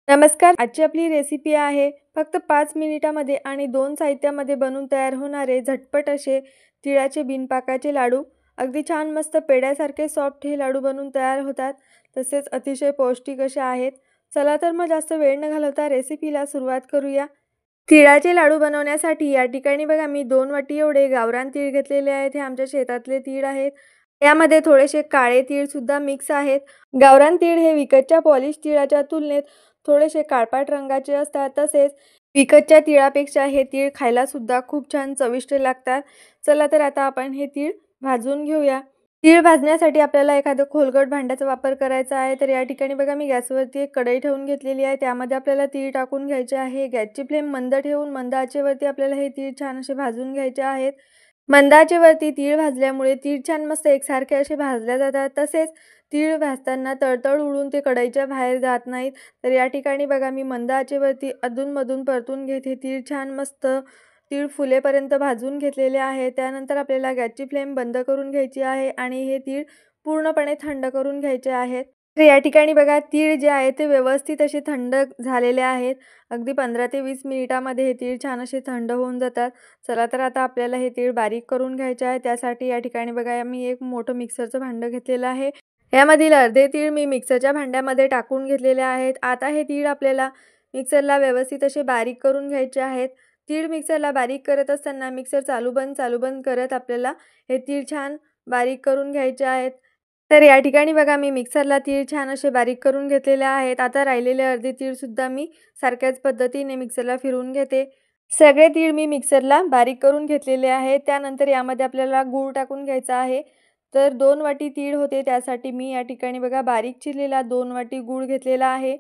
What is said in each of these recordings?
नमस्कार. आजची आपली रेसिपी आहे फक्त 5 मिनिटामध्ये आणि 2 साहित्यामध्ये बनून तयार होणारे झटपट असे तिळाचे बिनपाकाचे लाडू. अगदी छान मस्त पेड्यासारखे सॉफ्ट हे लाडू बनून तयार होतात. तसेच अतिशय पौष्टिक असे आहेत. चला तर मग जास्त वेळ न घालवता रेसिपीला सुरुवात करूया. तिळाचे लाडू बनवण्यासाठी या ठिकाणी बघा मी 2 वाटी एवढे गावरान तीळ घेतलेले आहेत. हे आमच्या शेतातले तीळ आहेत. यामध्ये थोडेसे काळे तीळ सुद्धा मिक्स आहेत. गावरान तीळ हे विकतच्या पॉलिश तिळाच्या तुलनेत थोडेसे काळपाट रंगाचे असतात. तसेच विकतच्या तिळापेक्षा हे तीळ खायला सुद्धा खूप छान चविष्ट लागतात. चला तर आता आपण हे तीळ भाजून घेऊया. तीळ भाजण्यासाठी आपल्याला एखादं खोलगट भांड्याचा वापर करायचा आहे. तर या ठिकाणी बघा मी गॅसवरती एक कढई ठेवून घेतलेली आहे. त्यामध्ये आपल्याला तीळ टाकून घ्यायचे आहे. गॅसची फ्लेम मंद ठेवून मंद आचेवरती आपल्याला हे तीळ छान असे भाजून घ्यायचे आहेत. मंद आचेवरती तीळ भाजल्यामुळे तीळ छान मस्त एकसारखे असे भाजले जातात. तसेच तीळ भाजताना तळतळ उडून ते कढईच्या बाहेर जात नाहीत. तर या ठिकाणी बघा मी मंद आचेवरती अधूनमधून परतून घेते. तीळ छान मस्त तीळ फुलेपर्यंत भाजून घेतलेले आहे. त्यानंतर आपल्याला गॅसची फ्लेम बंद करून घ्यायची आहे आणि हे तीळ पूर्णपणे थंड करून घ्यायचे आहेत. तर या ठिकाणी बघा तीळ जे आहे ते व्यवस्थित असे थंड झालेले आहेत. अगदी 15 ते 20 मिनिटामध्ये हे तीळ छान असे थंड होऊन जातात. चला तर आता आपल्याला हे तीळ बारीक करून घ्यायचे आहे. त्यासाठी या ठिकाणी बघा मी एक मोठं मिक्सरचं भांडं घेतलेलं आहे. यामधील अर्धे तीळ मी मिक्सरच्या भांड्यामध्ये टाकून घेतलेले आहेत. आता हे तीळ आपल्याला मिक्सरला व्यवस्थित असे बारीक करून घ्यायचे आहेत. तीळ मिक्सरला बारीक करत असताना मिक्सर चालू बंद करत आपल्याला हे तीळ छान बारीक करून घ्यायचे आहेत. तर या ठिकाणी बघा मी मिक्सरला तीळ छान असे बारीक करून घेतलेले आहेत. आता राहिलेले अर्धे तीळसुद्धा मी सारख्याच पद्धतीने मिक्सरला फिरवून घेते. सगळे तीळ मी मिक्सरला बारीक करून घेतलेले आहेत. त्यानंतर यामध्ये आपल्याला गूळ टाकून घ्यायचा आहे. तर 2 वाटी तीळ होते त्यासाठी मी या ठिकाणी बघा बारीक चिरलेला 2 वाटी गूळ घेतलेला आहे.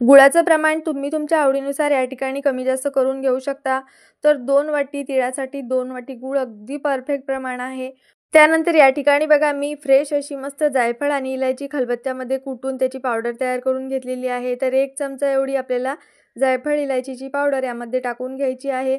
गुळाचं प्रमाण तुम्ही तुमच्या आवडीनुसार या ठिकाणी कमी जास्त करून घेऊ शकता. तर 2 वाटी तिळासाठी 2 वाटी गूळ अगदी परफेक्ट प्रमाण आहे. त्यानंतर या ठिकाणी बघा मी फ्रेश अशी मस्त जायफळ आणि इलायची खलबत्त्यामध्ये कुटून त्याची पावडर तयार करून घेतलेली आहे. तर 1 चमचा एवढी आपल्याला जायफळ इलायचीची पावडर यामध्ये टाकून घ्यायची आहे.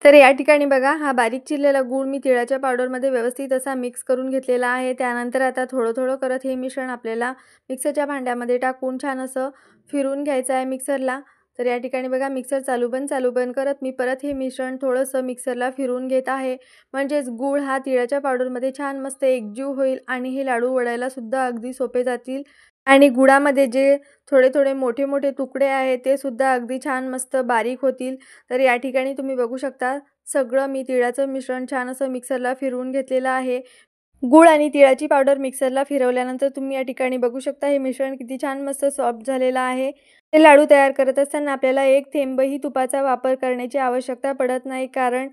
तर या ठिकाणी बघा हा बारीक चिरलेला गूळ मी तिळाच्या पावडरमध्ये व्यवस्थित असा मिक्स करून घेतलेला आहे. त्यानंतर आता थोडं करत हे मिश्रण आपल्याला मिक्सरच्या भांड्यामध्ये टाकून छान असं फिरून घ्यायचं आहे मिक्सरला. तर या ठिकाणी बघा मिक्सर चालू बंद करत मी परत हे मिश्रण थोडंसं मिक्सरला फिरवून घेत आहे. म्हणजेच गूळ हा तिळाच्या पावडरमध्ये छान मस्त एकजीव होईल आणि हे लाडू वळायला सुद्धा अगदी सोपे जातील. आणि गुळामध्ये जे थोडे मोठे तुकडे आहेत ते सुद्धा अगदी छान मस्त बारीक होतील. तर या ठिकाणी तुम्ही बघू शकता सगळं मी तिळाचं मिश्रण छान असं मिक्सरला फिरवून घेतलेलं आहे. गूळ आणि तिळाची पावडर मिक्सरला फिरवल्यानंतर तुम्ही या ठिकाणी बघू शकता हे मिश्रण किती छान मस्त सॉफ्ट झालेलं आहे. हे लाडू तयार करत असताना आपल्याला 1 थेंबही तुपाचा वापर करण्याची आवश्यकता पडत नाही, कारण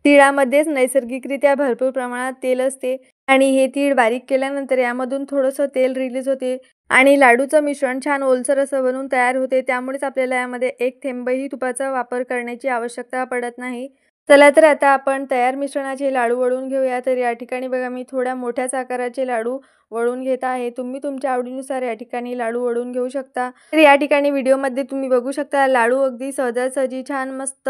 तिळामध्येच नैसर्गिकरित्या भरपूर प्रमाणात तेल असते आणि हे तीळ बारीक केल्यानंतर यामधून थोडंसं तेल रिलीज होते आणि लाडूचं मिश्रण छान ओलसर असं बनून तयार होते. त्यामुळेच आपल्याला यामध्ये 1 थेंबही तुपाचा वापर करण्याची आवश्यकता पडत नाही. चला तर आता आपण तयार मिश्रणाचे लाडू वळून घेऊया. तर या ठिकाणी बघा मी थोड्या मोठ्याच आकाराचे लाडू वळून घेत आहे. तुम्ही तुमच्या आवडीनुसार या ठिकाणी लाडू वळून घेऊ शकता. तर या ठिकाणी व्हिडिओमध्ये तुम्ही बघू शकता लाडू अगदी सहजासहजी छान मस्त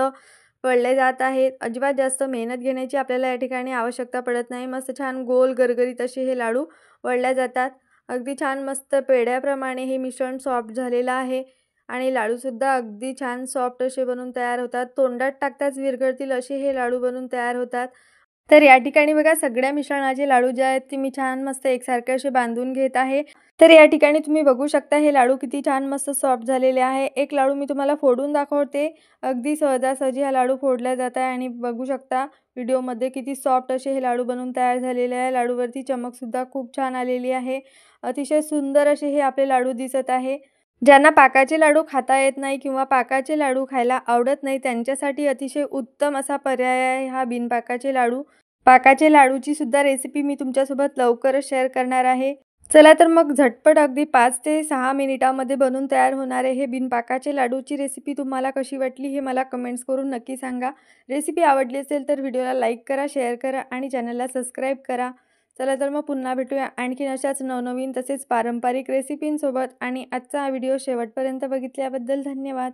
वळले जात आहेत. अजिबात जास्त मेहनत घेण्याची आपल्याला या ठिकाणी आवश्यकता पडत नाही. मस्त छान गोल गरगरीत असे हे लाडू वळले जातात. अगदी छान मस्त पेढ्याप्रमाणे हे मिश्रण सॉफ्ट झालेलं आहे आणि लाडूसुद्धा अगदी छान सॉफ्ट असे बनून तयार होतात. तोंडात टाकताच विरघळतील असे हे लाडू बनून तयार होतात. तर या ठिकाणी बघा सगळ्या मिश्रणाचे लाडू जे आहेत ते मी छान मस्त एकसारखे असे बांधून घेत आहे. तर या ठिकाणी तुम्ही बघू शकता हे लाडू किती छान मस्त सॉफ्ट झालेले आहे. एक लाडू मी तुम्हाला फोडून दाखवते. अगदी सहजासहजी हा लाडू फोडला जात आहे आणि बघू शकता व्हिडिओमध्ये किती सॉफ्ट असे हे लाडू बनून तयार झालेले आहे. लाडूवरती चमकसुद्धा खूप छान आलेली आहे. अतिशय सुंदर असे हे आपले लाडू दिसत आहे. ज्यांना पाकाचे लाडू खाता येत नाही किंवा पाकाचे लाडू खायला आवडत नाही त्यांच्यासाठी अतिशय उत्तम असा पर्याय आहे हा बिनपाकाचे लाडू. पाकाचे लाडूची सुद्धा रेसिपी मी तुमच्यासोबत लवकरच शेअर करणार आहे. चला तर मग झटपट अगदी 5 ते 6 मिनिटामध्ये बनून तयार होणारे हे बिनपाकाचे लाडूची रेसिपी तुम्हाला कशी वाटली हे मला कमेंट्स करून नक्की सांगा. रेसिपी आवडली असेल तर व्हिडिओला लाईक करा, शेअर करा आणि चॅनलला सबस्क्राईब करा. चला तर मग पुन्हा भेटूया आणखीन अशाच नवनवीन तसेच पारंपरिक रेसिपींसोबत. आणि आजचा हा व्हिडिओ शेवटपर्यंत बघितल्याबद्दल धन्यवाद.